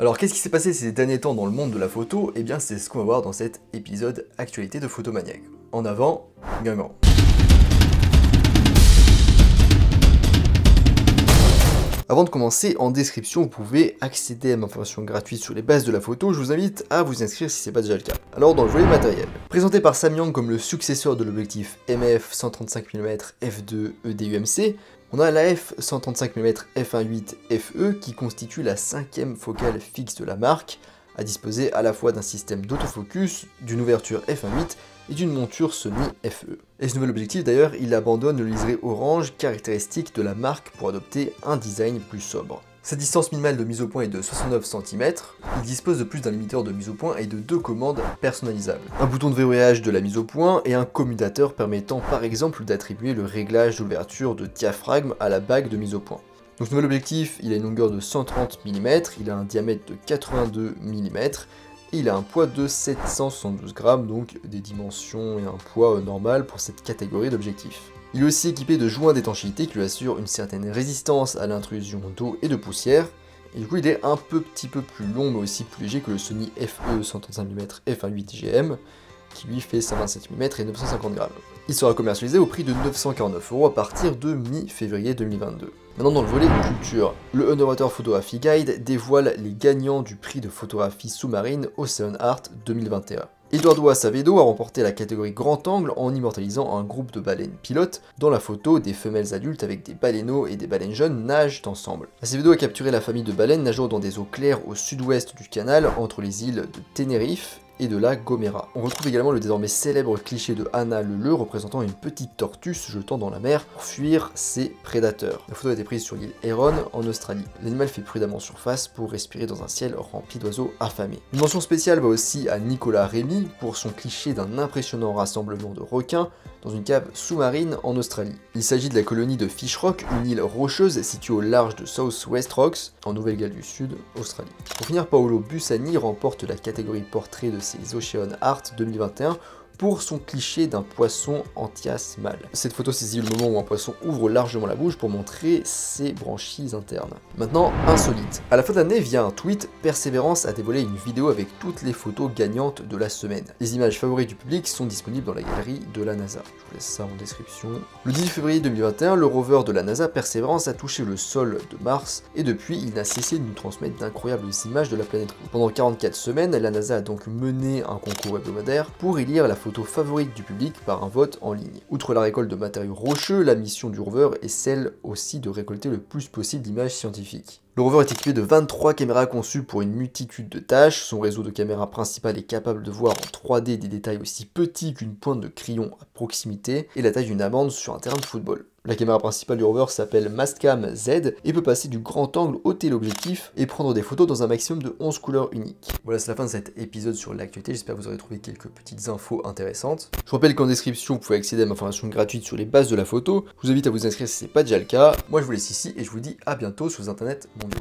Alors qu'est-ce qui s'est passé ces derniers temps dans le monde de la photo? Eh bien c'est ce qu'on va voir dans cet épisode actualité de Photomaniac. En avant, Guingamp. Avant de commencer, en description, vous pouvez accéder à ma formation gratuite sur les bases de la photo. Je vous invite à vous inscrire si ce n'est pas déjà le cas. Alors dans le volet matériel, présenté par Samyang comme le successeur de l'objectif MF 135 mm f2 EDUMC, on a la f135 mm f1.8 FE qui constitue la 5e focale fixe de la marque, à disposer à la fois d'un système d'autofocus, d'une ouverture f1.8 et d'une monture Sony FE. Et ce nouvel objectif d'ailleurs, il abandonne le liseré orange caractéristique de la marque pour adopter un design plus sobre. Sa distance minimale de mise au point est de 69 cm, il dispose de plus d'un limiteur de mise au point et de 2 commandes personnalisables. Un bouton de verrouillage de la mise au point et un commutateur permettant par exemple d'attribuer le réglage d'ouverture de diaphragme à la bague de mise au point. Donc ce nouvel objectif, il a une longueur de 130 mm, il a un diamètre de 82 mm, et il a un poids de 772 grammes, donc des dimensions et un poids normal pour cette catégorie d'objectifs. Il est aussi équipé de joints d'étanchéité qui lui assurent une certaine résistance à l'intrusion d'eau et de poussière, et du coup il est un petit peu plus long mais aussi plus léger que le Sony FE 135 mm f1.8 GM, qui lui fait 127 mm et 950 grammes. Il sera commercialisé au prix de 949 € à partir de mi-février 2022. Maintenant dans le volet culture, le Underwater Photography Guide dévoile les gagnants du prix de photographie sous-marine Ocean Art 2021. Eduardo Acevedo a remporté la catégorie grand angle en immortalisant un groupe de baleines pilotes. Dans la photo, des femelles adultes avec des baleineaux et des baleines jeunes nagent ensemble. Acevedo a capturé la famille de baleines nageant dans des eaux claires au sud-ouest du canal entre les îles de Tenerife et de la Gomera. On retrouve également le désormais célèbre cliché de Anna Leleu représentant une petite tortue se jetant dans la mer pour fuir ses prédateurs. La photo a été prise sur l'île Heron en Australie. L'animal fait prudemment surface pour respirer dans un ciel rempli d'oiseaux affamés. Une mention spéciale va aussi à Nicolas Rémy pour son cliché d'un impressionnant rassemblement de requins dans une cave sous-marine en Australie. Il s'agit de la colonie de Fish Rock, une île rocheuse située au large de South West Rocks, en Nouvelle-Galles du Sud, Australie. Pour finir, Paolo Bussani remporte la catégorie portrait de ses Ocean Art 2021 pour son cliché d'un poisson Anthias mâle. Cette photo saisit le moment où un poisson ouvre largement la bouche pour montrer ses branchies internes. Maintenant, insolite. À la fin de l'année, via un tweet, Perseverance a dévoilé une vidéo avec toutes les photos gagnantes de la semaine. Les images favorites du public sont disponibles dans la galerie de la NASA. Je vous laisse ça en description. Le 18 février 2021, le rover de la NASA Perseverance a touché le sol de Mars et depuis, il n'a cessé de nous transmettre d'incroyables images de la planète rouge. Pendant 44 semaines, la NASA a donc mené un concours hebdomadaire pour élire la photo favorite du public par un vote en ligne. Outre la récolte de matériaux rocheux, la mission du rover est celle aussi de récolter le plus possible d'images scientifiques. Le rover est équipé de 23 caméras conçues pour une multitude de tâches, son réseau de caméras principal est capable de voir en 3D des détails aussi petits qu'une pointe de crayon à proximité et la taille d'une amande sur un terrain de football. La caméra principale du rover s'appelle Mastcam Z et peut passer du grand angle au téléobjectif et prendre des photos dans un maximum de 11 couleurs uniques. Voilà, c'est la fin de cet épisode sur l'actualité, j'espère que vous aurez trouvé quelques petites infos intéressantes. Je vous rappelle qu'en description, vous pouvez accéder à ma formation gratuite sur les bases de la photo. Je vous invite à vous inscrire si ce n'est pas déjà le cas. Moi je vous laisse ici et je vous dis à bientôt sur les internets mondiaux.